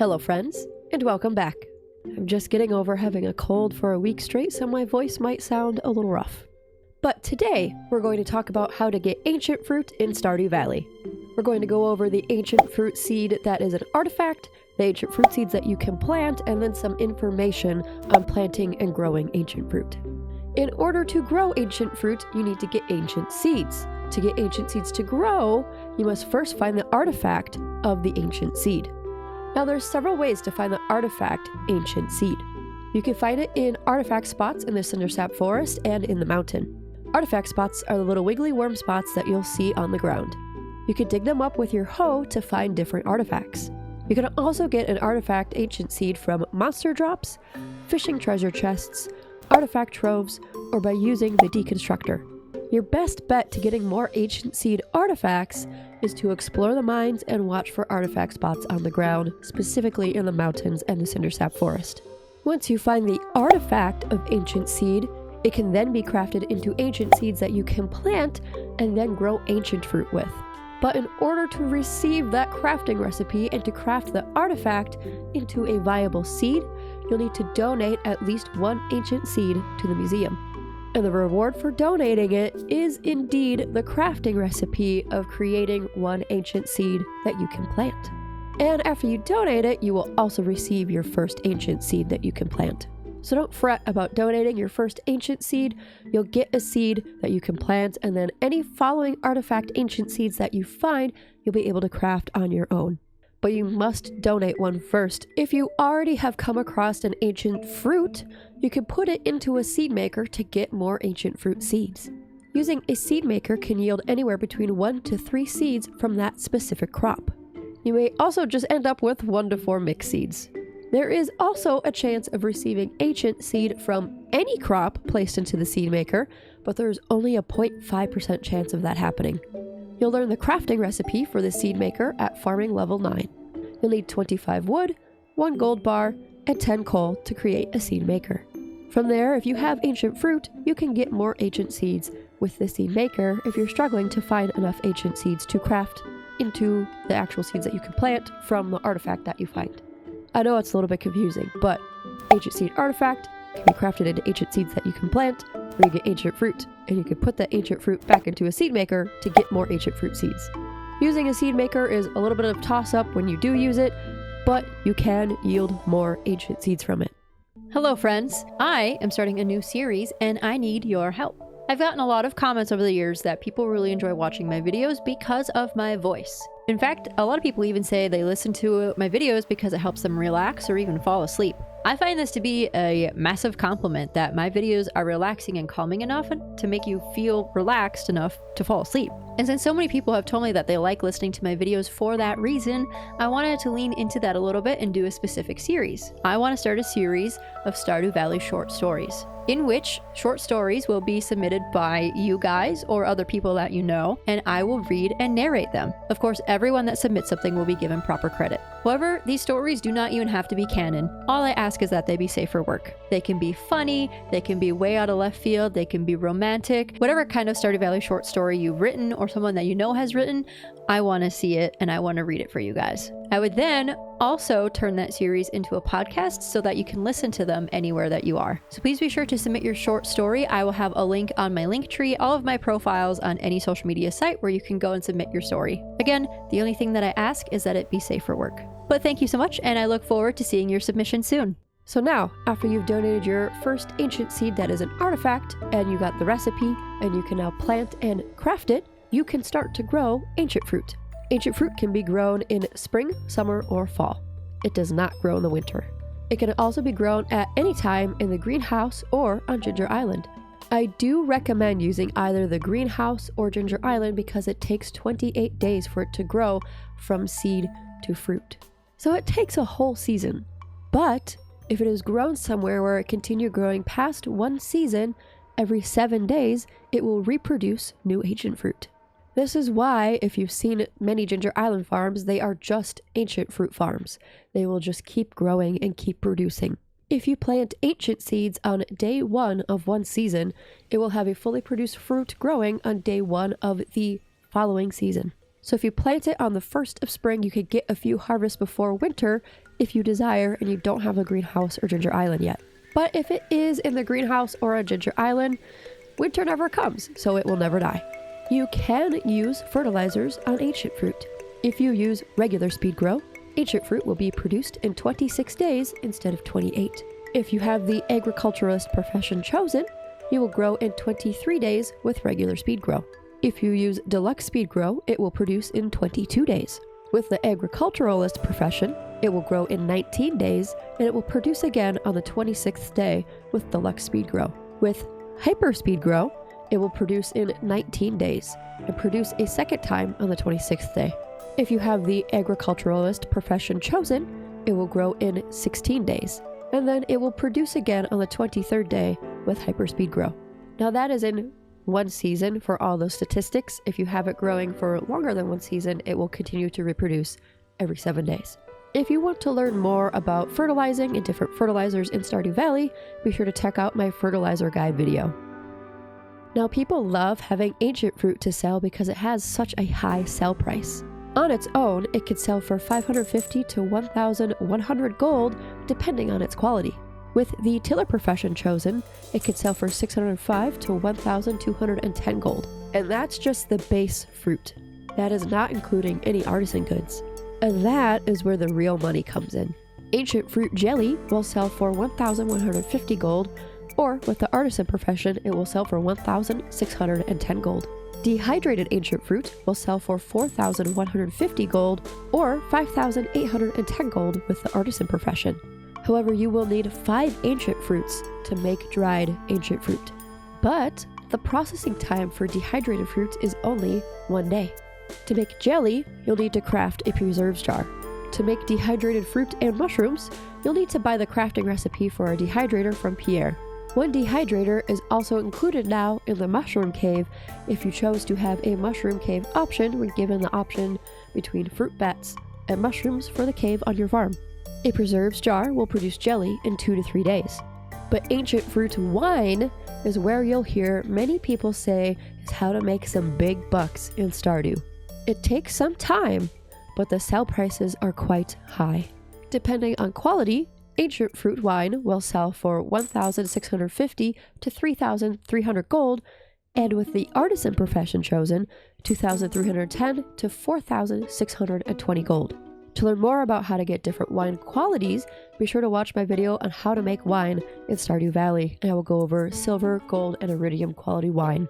Hello friends, and welcome back. I'm just getting over having a cold for a week straight, so my voice might sound a little rough. But today, we're going to talk about how to get ancient fruit in Stardew Valley. We're going to go over the ancient fruit seed that is an artifact, the ancient fruit seeds that you can plant, and then some information on planting and growing ancient fruit. In order to grow ancient fruit, you need to get ancient seeds. To get ancient seeds to grow, you must first find the artifact of the ancient seed. Now there's several ways to find the artifact ancient seed. You can find it in artifact spots in the cindersap forest and in the mountain. Artifact spots are the little wiggly worm spots that you'll see on the ground. You can dig them up with your hoe to find different artifacts. You can also get an artifact ancient seed from monster drops, fishing treasure chests, artifact troves, or by using the deconstructor. Your best bet to getting more ancient seed artifacts is to explore the mines and watch for artifact spots on the ground, specifically in the mountains and the cindersap forest. Once you find the artifact of ancient seed, it can then be crafted into ancient seeds that you can plant and then grow ancient fruit with. But in order to receive that crafting recipe and to craft the artifact into a viable seed, you'll need to donate at least one ancient seed to the museum. And the reward for donating it is indeed the crafting recipe of creating one ancient seed that you can plant. And after you donate it, you will also receive your first ancient seed that you can plant. So don't fret about donating your first ancient seed. You'll get a seed that you can plant, and then any following artifact ancient seeds that you find, you'll be able to craft on your own. But you must donate one first. If you already have come across an ancient fruit, you can put it into a seed maker to get more ancient fruit seeds. Using a seed maker can yield anywhere between 1 to 3 seeds from that specific crop. You may also just end up with 1 to 4 mixed seeds. There is also a chance of receiving ancient seed from any crop placed into the seed maker, but there's only a 0.5% chance of that happening. You'll learn the crafting recipe for the seed maker at farming level 9. You'll need 25 wood, 1 gold bar, and 10 coal to create a seed maker. From there, if you have ancient fruit, you can get more ancient seeds with the seed maker if you're struggling to find enough ancient seeds to craft into the actual seeds that you can plant from the artifact that you find. I know it's a little bit confusing, but ancient seed artifact can be crafted into ancient seeds that you can plant, where you get ancient fruit, and you can put that ancient fruit back into a seed maker to get more ancient fruit seeds. Using a seed maker is a little bit of toss-up when you do use it, but you can yield more ancient seeds from it. Hello friends, I am starting a new series and I need your help. I've gotten a lot of comments over the years that people really enjoy watching my videos because of my voice. In fact, a lot of people even say they listen to my videos because it helps them relax or even fall asleep. I find this to be a massive compliment that my videos are relaxing and calming enough to make you feel relaxed enough to fall asleep. And since so many people have told me that they like listening to my videos for that reason, I wanted to lean into that a little bit and do a specific series. I want to start a series of Stardew Valley short stories, in which short stories will be submitted by you guys or other people that you know, and I will read and narrate them. Of course, everyone that submits something will be given proper credit. However, these stories do not even have to be canon. All I ask is that they be safe for work. They can be funny, they can be way out of left field, they can be romantic, whatever kind of Stardew Valley short story you've written or someone that you know has written, I want to see it and I want to read it for you guys. I would then also turn that series into a podcast so that you can listen to them anywhere that you are. So please be sure to submit your short story. I will have a link on my link tree, all of my profiles on any social media site where you can go and submit your story. Again, the only thing that I ask is that it be safe for work. But thank you so much, and I look forward to seeing your submission soon. So now, after you've donated your first ancient seed that is an artifact, and you got the recipe, and you can now plant and craft it, you can start to grow ancient fruit. Ancient fruit can be grown in spring, summer, or fall. It does not grow in the winter. It can also be grown at any time in the greenhouse or on Ginger Island. I do recommend using either the greenhouse or Ginger Island because it takes 28 days for it to grow from seed to fruit. So it takes a whole season. But if it is grown somewhere where it continues growing past one season, every 7 days, it will reproduce new ancient fruit. This is why, if you've seen many Ginger Island farms, they are just ancient fruit farms. They will just keep growing and keep producing. If you plant ancient seeds on day 1 of one season, it will have a fully produced fruit growing on day 1 of the following season. So if you plant it on the 1st of spring, you could get a few harvests before winter if you desire and you don't have a greenhouse or ginger island yet. But if it is in the greenhouse or a ginger island, winter never comes, so it will never die. You can use fertilizers on ancient fruit. If you use regular speed grow, ancient fruit will be produced in 26 days instead of 28. If you have the agriculturalist profession chosen, you will grow in 23 days with regular speed grow. If you use deluxe speed grow, it will produce in 22 days. With the agriculturalist profession, it will grow in 19 days and it will produce again on the 26th day with deluxe speed grow. With hyper speed grow, it will produce in 19 days and produce a second time on the 26th day. If you have the agriculturalist profession chosen, it will grow in 16 days, and then it will produce again on the 23rd day with hyperspeed grow. Now that is in one season for all those statistics. If you have it growing for longer than one season, it will continue to reproduce every 7 days. If you want to learn more about fertilizing and different fertilizers in Stardew Valley, be sure to check out my fertilizer guide video. Now people love having ancient fruit to sell because it has such a high sell price. On its own, it could sell for 550 to 1,100 gold, depending on its quality. With the tiller profession chosen, it could sell for 605 to 1,210 gold. And that's just the base fruit. That is not including any artisan goods. And that is where the real money comes in. Ancient fruit jelly will sell for 1,150 gold, or with the artisan profession, it will sell for 1,610 gold. Dehydrated ancient fruit will sell for 4,150 gold or 5,810 gold with the artisan profession. However, you will need 5 ancient fruits to make dried ancient fruit. But the processing time for dehydrated fruits is only 1 day. To make jelly, you'll need to craft a preserves jar. To make dehydrated fruit and mushrooms, you'll need to buy the crafting recipe for a dehydrator from Pierre. One dehydrator is also included now in the mushroom cave if you chose to have a mushroom cave option when given the option between fruit bats and mushrooms for the cave on your farm. A preserves jar will produce jelly in 2 to 3 days. But ancient fruit wine is where you'll hear many people say is how to make some big bucks in Stardew. It takes some time, but the sell prices are quite high. Depending on quality, ancient fruit wine will sell for 1,650 to 3,300 gold, and with the artisan profession chosen, 2,310 to 4,620 gold. To learn more about how to get different wine qualities, be sure to watch my video on how to make wine in Stardew Valley, and I will go over silver, gold, and iridium quality wine.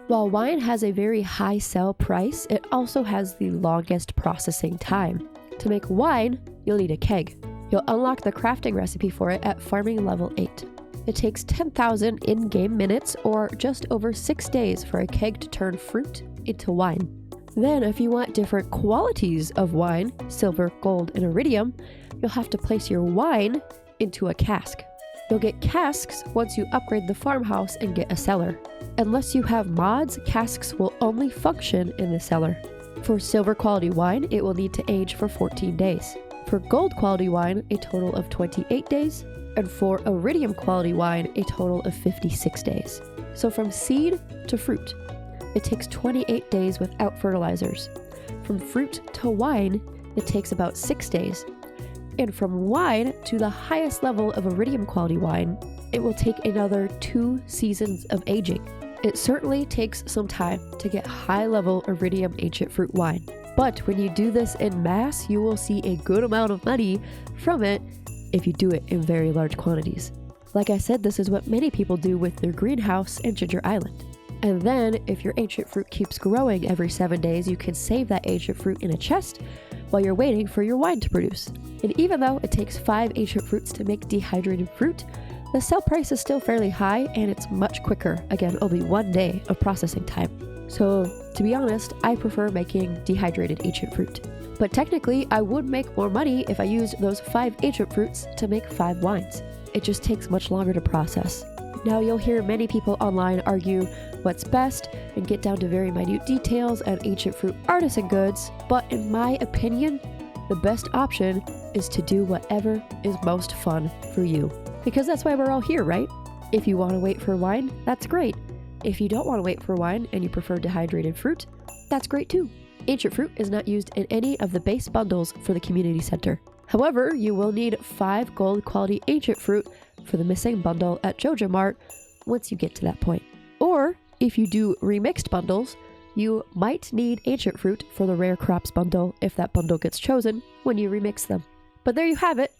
While wine has a very high sell price, it also has the longest processing time. To make wine, you'll need a keg. You'll unlock the crafting recipe for it at farming level 8. It takes 10,000 in-game minutes or just over 6 days for a keg to turn fruit into wine. Then if you want different qualities of wine, silver, gold, and iridium, you'll have to place your wine into a cask. You'll get casks once you upgrade the farmhouse and get a cellar. Unless you have mods, casks will only function in the cellar. For silver quality wine, it will need to age for 14 days. For gold quality wine, a total of 28 days, and for iridium quality wine, a total of 56 days. So from seed to fruit, it takes 28 days without fertilizers. From fruit to wine, it takes about 6 days. And from wine to the highest level of iridium quality wine, it will take another 2 seasons of aging. It certainly takes some time to get high-level iridium ancient fruit wine. But when you do this in mass, you will see a good amount of money from it if you do it in very large quantities. Like I said, this is what many people do with their greenhouse and ginger island. And then, if your ancient fruit keeps growing every 7 days, you can save that ancient fruit in a chest while you're waiting for your wine to produce. And even though it takes 5 ancient fruits to make dehydrated fruit, the sell price is still fairly high and it's much quicker. Again, only 1 day of processing time. So, to be honest, I prefer making dehydrated ancient fruit. But technically, I would make more money if I used those 5 ancient fruits to make 5 wines. It just takes much longer to process. Now, you'll hear many people online argue what's best and get down to very minute details on ancient fruit artisan goods, but in my opinion, the best option is to do whatever is most fun for you. Because that's why we're all here, right? If you want to wait for wine, that's great. If you don't want to wait for wine and you prefer dehydrated fruit, that's great too. Ancient fruit is not used in any of the base bundles for the community center. However, you will need 5 gold quality ancient fruit for the missing bundle at Joja Mart once you get to that point. Or, if you do remixed bundles, you might need ancient fruit for the rare crops bundle if that bundle gets chosen when you remix them. But there you have it.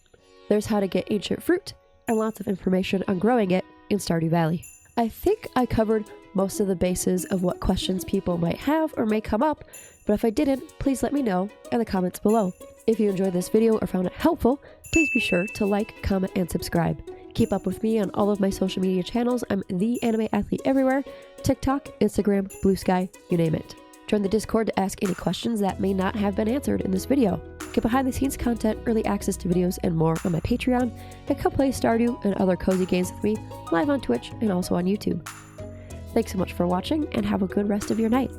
There's how to get ancient fruit and lots of information on growing it in Stardew Valley. I think I covered most of the bases of what questions people might have or may come up, but if I didn't, please let me know in the comments below. If you enjoyed this video or found it helpful, please be sure to like, comment, and subscribe. Keep up with me on all of my social media channels. I'm TheAnimeAthlete everywhere: TikTok, Instagram, Blue Sky, you name it. Join the Discord to ask any questions that may not have been answered in this video. Get behind the scenes content, early access to videos, and more on my Patreon, and come play Stardew and other cozy games with me live on Twitch and also on YouTube. Thanks so much for watching, and have a good rest of your night.